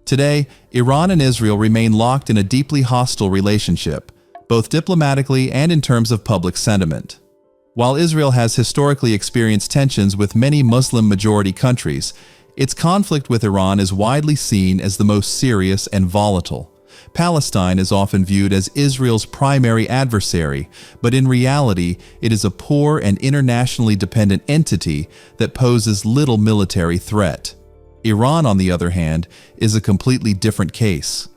Today, Iran and Israel remain locked in a deeply hostile relationship, both diplomatically and in terms of public sentiment. While Israel has historically experienced tensions with many Muslim-majority countries, its conflict with Iran is widely seen as the most serious and volatile. Palestine is often viewed as Israel's primary adversary, but in reality, it is a poor and internationally dependent entity that poses little military threat. Iran, on the other hand, is a completely different case.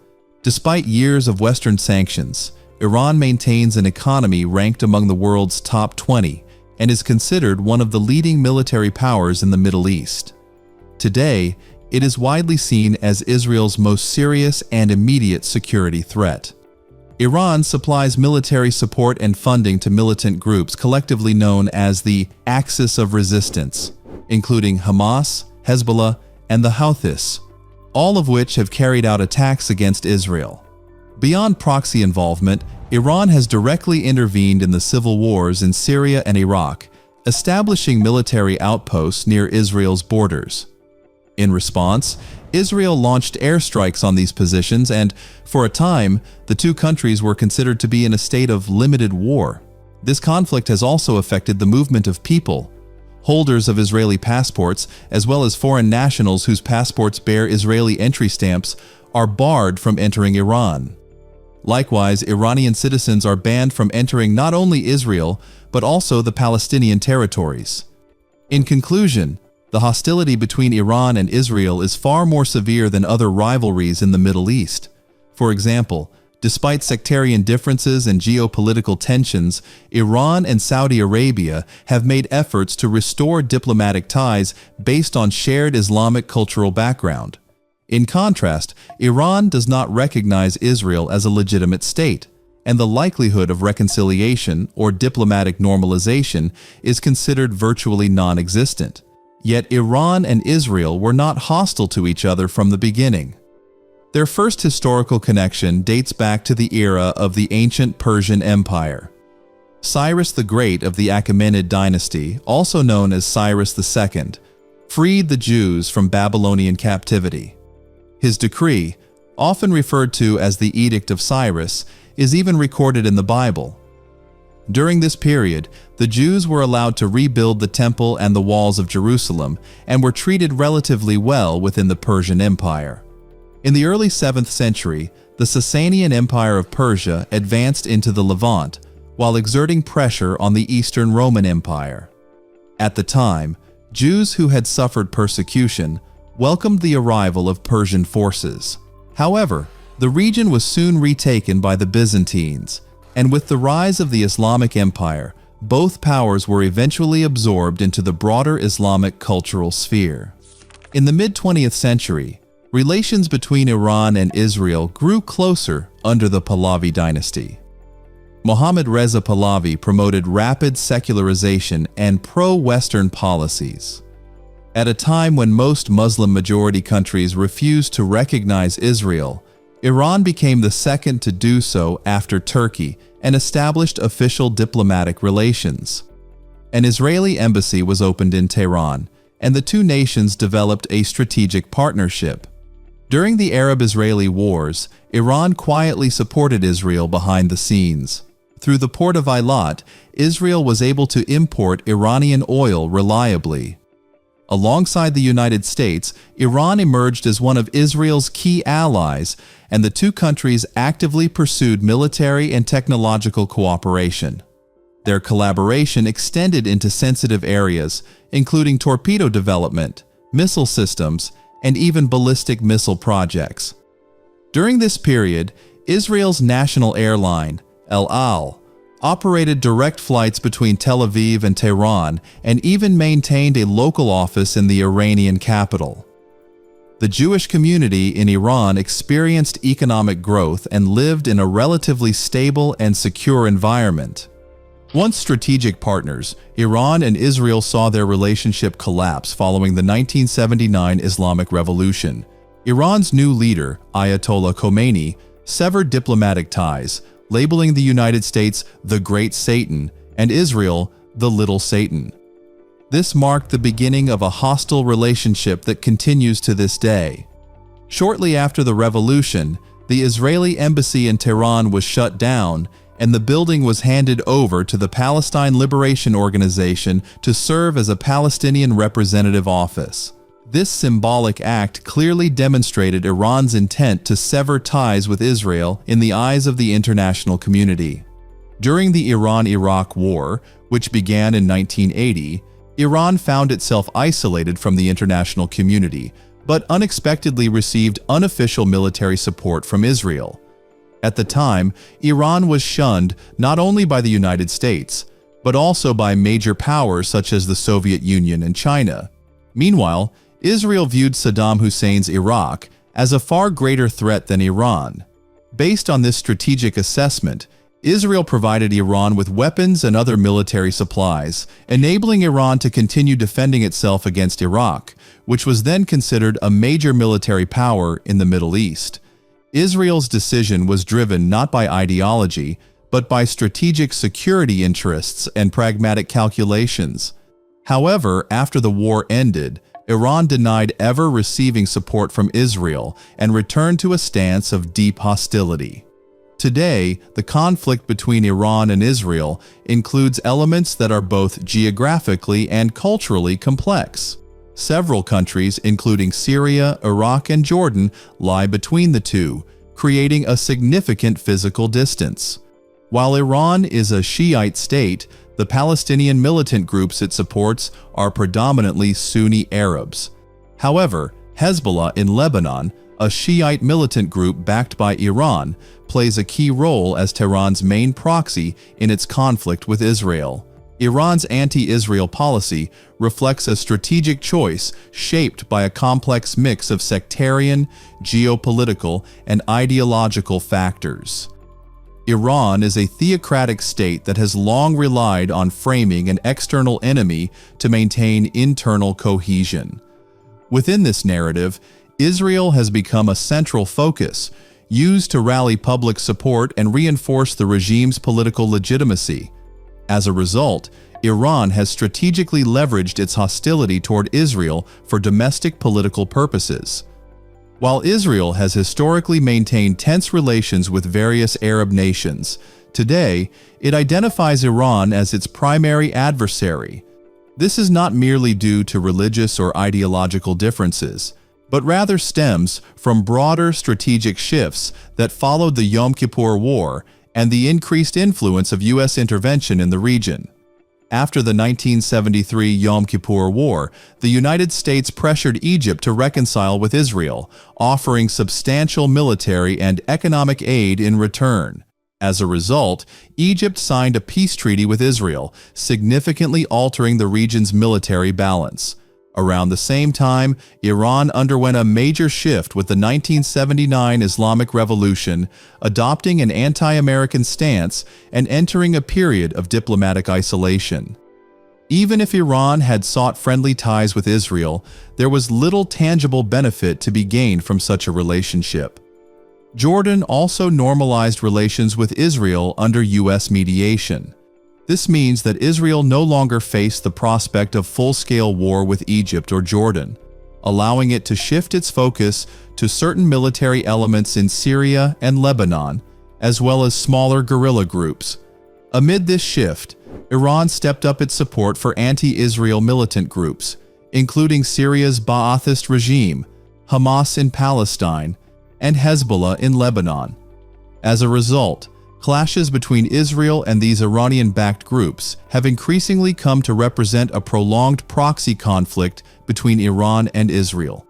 Despite years of Western sanctions, Iran maintains an economy ranked among the world's top 20 and is considered one of the leading military powers in the Middle East. Today, it is widely seen as Israel's most serious and immediate security threat. Iran supplies military support and funding to militant groups collectively known as the Axis of Resistance, including Hamas, Hezbollah, and the Houthis, all of which have carried out attacks against Israel. Beyond proxy involvement, Iran has directly intervened in the civil wars in Syria and Iraq, establishing military outposts near Israel's borders. In response, Israel launched airstrikes on these positions and, for a time, the two countries were considered to be in a state of limited war. This conflict has also affected the movement of people. Holders of Israeli passports, as well as foreign nationals whose passports bear Israeli entry stamps, are barred from entering Iran. Likewise, Iranian citizens are banned from entering not only Israel, but also the Palestinian territories. In conclusion, the hostility between Iran and Israel is far more severe than other rivalries in the Middle East. For example, despite sectarian differences and geopolitical tensions, Iran and Saudi Arabia have made efforts to restore diplomatic ties based on shared Islamic cultural background. In contrast, Iran does not recognize Israel as a legitimate state, and the likelihood of reconciliation or diplomatic normalization is considered virtually non-existent. Yet Iran and Israel were not hostile to each other from the beginning. Their first historical connection dates back to the era of the ancient Persian Empire. Cyrus the Great of the Achaemenid dynasty, also known as Cyrus II, freed the Jews from Babylonian captivity. His decree, often referred to as the Edict of Cyrus, is even recorded in the Bible. During this period, the Jews were allowed to rebuild the temple and the walls of Jerusalem and were treated relatively well within the Persian Empire. In the early 7th century, the Sasanian Empire of Persia advanced into the Levant while exerting pressure on the Eastern Roman Empire. At the time, Jews who had suffered persecution welcomed the arrival of Persian forces. However, the region was soon retaken by the Byzantines, and with the rise of the Islamic Empire, both powers were eventually absorbed into the broader Islamic cultural sphere. In the mid-20th century, relations between Iran and Israel grew closer under the Pahlavi dynasty. Mohammad Reza Pahlavi promoted rapid secularization and pro-Western policies. At a time when most Muslim-majority countries refused to recognize Israel, Iran became the second to do so after Turkey and established official diplomatic relations. An Israeli embassy was opened in Tehran, and the two nations developed a strategic partnership. During the Arab-Israeli wars, Iran quietly supported Israel behind the scenes. Through the port of Eilat, Israel was able to import Iranian oil reliably. Alongside the United States, Iran emerged as one of Israel's key allies, and the two countries actively pursued military and technological cooperation. Their collaboration extended into sensitive areas, including torpedo development, missile systems, and even ballistic missile projects. During this period, Israel's national airline, El Al, operated direct flights between Tel Aviv and Tehran and even maintained a local office in the Iranian capital. The Jewish community in Iran experienced economic growth and lived in a relatively stable and secure environment. Once strategic partners, Iran and Israel saw their relationship collapse following the 1979 Islamic Revolution. Iran's new leader, Ayatollah Khomeini, severed diplomatic ties, labeling the United States the Great Satan and Israel the Little Satan. This marked the beginning of a hostile relationship that continues to this day. Shortly after the revolution, the Israeli embassy in Tehran was shut down, and the building was handed over to the Palestine Liberation Organization to serve as a Palestinian representative office. This symbolic act clearly demonstrated Iran's intent to sever ties with Israel in the eyes of the international community. During the Iran-Iraq War, which began in 1980, Iran found itself isolated from the international community, but unexpectedly received unofficial military support from Israel. At the time, Iran was shunned not only by the United States, but also by major powers such as the Soviet Union and China. Meanwhile, Israel viewed Saddam Hussein's Iraq as a far greater threat than Iran. Based on this strategic assessment, Israel provided Iran with weapons and other military supplies, enabling Iran to continue defending itself against Iraq, which was then considered a major military power in the Middle East. Israel's decision was driven not by ideology, but by strategic security interests and pragmatic calculations. However, after the war ended, Iran denied ever receiving support from Israel and returned to a stance of deep hostility. Today, the conflict between Iran and Israel includes elements that are both geographically and culturally complex. Several countries, including Syria, Iraq, and Jordan, lie between the two, creating a significant physical distance. While Iran is a Shiite state, the Palestinian militant groups it supports are predominantly Sunni Arabs. However, Hezbollah in Lebanon, a Shiite militant group backed by Iran, plays a key role as Tehran's main proxy in its conflict with Israel. Iran's anti-Israel policy reflects a strategic choice shaped by a complex mix of sectarian, geopolitical, and ideological factors. Iran is a theocratic state that has long relied on framing an external enemy to maintain internal cohesion. Within this narrative, Israel has become a central focus, used to rally public support and reinforce the regime's political legitimacy. As a result, Iran has strategically leveraged its hostility toward Israel for domestic political purposes. While Israel has historically maintained tense relations with various Arab nations, today it identifies Iran as its primary adversary. This is not merely due to religious or ideological differences, but rather stems from broader strategic shifts that followed the Yom Kippur War and the increased influence of U.S. intervention in the region. After the 1973 Yom Kippur War, the United States pressured Egypt to reconcile with Israel, offering substantial military and economic aid in return. As a result, Egypt signed a peace treaty with Israel, significantly altering the region's military balance. Around the same time, Iran underwent a major shift with the 1979 Islamic Revolution, adopting an anti-American stance and entering a period of diplomatic isolation. Even if Iran had sought friendly ties with Israel, there was little tangible benefit to be gained from such a relationship. Jordan also normalized relations with Israel under U.S. mediation. This means that Israel no longer faced the prospect of full-scale war with Egypt or Jordan, allowing it to shift its focus to certain military elements in Syria and Lebanon, as well as smaller guerrilla groups. Amid this shift, Iran stepped up its support for anti-Israel militant groups, including Syria's Ba'athist regime, Hamas in Palestine, and Hezbollah in Lebanon. As a result, clashes between Israel and these Iranian-backed groups have increasingly come to represent a prolonged proxy conflict between Iran and Israel.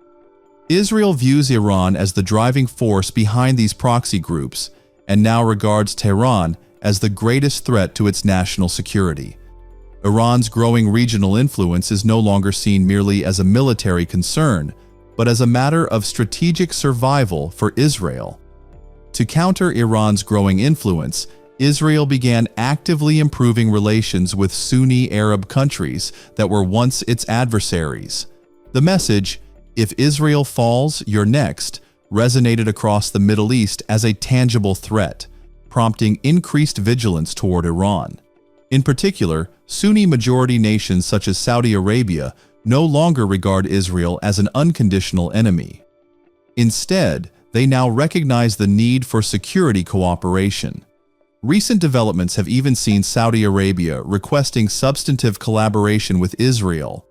Israel views Iran as the driving force behind these proxy groups and now regards Tehran as the greatest threat to its national security. Iran's growing regional influence is no longer seen merely as a military concern, but as a matter of strategic survival for Israel. To counter Iran's growing influence, Israel began actively improving relations with Sunni Arab countries that were once its adversaries. The message, "If Israel falls, you're next," resonated across the Middle East as a tangible threat, prompting increased vigilance toward Iran. In particular, Sunni-majority nations such as Saudi Arabia no longer regard Israel as an unconditional enemy. Instead, they now recognize the need for security cooperation. Recent developments have even seen Saudi Arabia requesting substantive collaboration with Israel.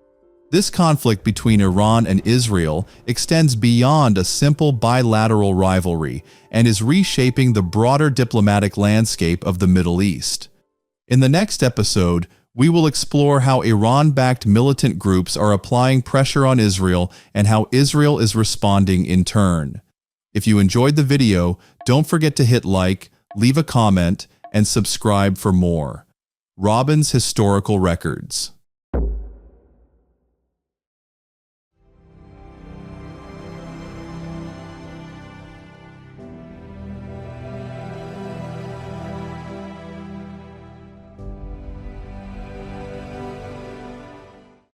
This conflict between Iran and Israel extends beyond a simple bilateral rivalry and is reshaping the broader diplomatic landscape of the Middle East. In the next episode, we will explore how Iran-backed militant groups are applying pressure on Israel and how Israel is responding in turn. If you enjoyed the video, don't forget to hit like, leave a comment, and subscribe for more. Robin's Historical Records.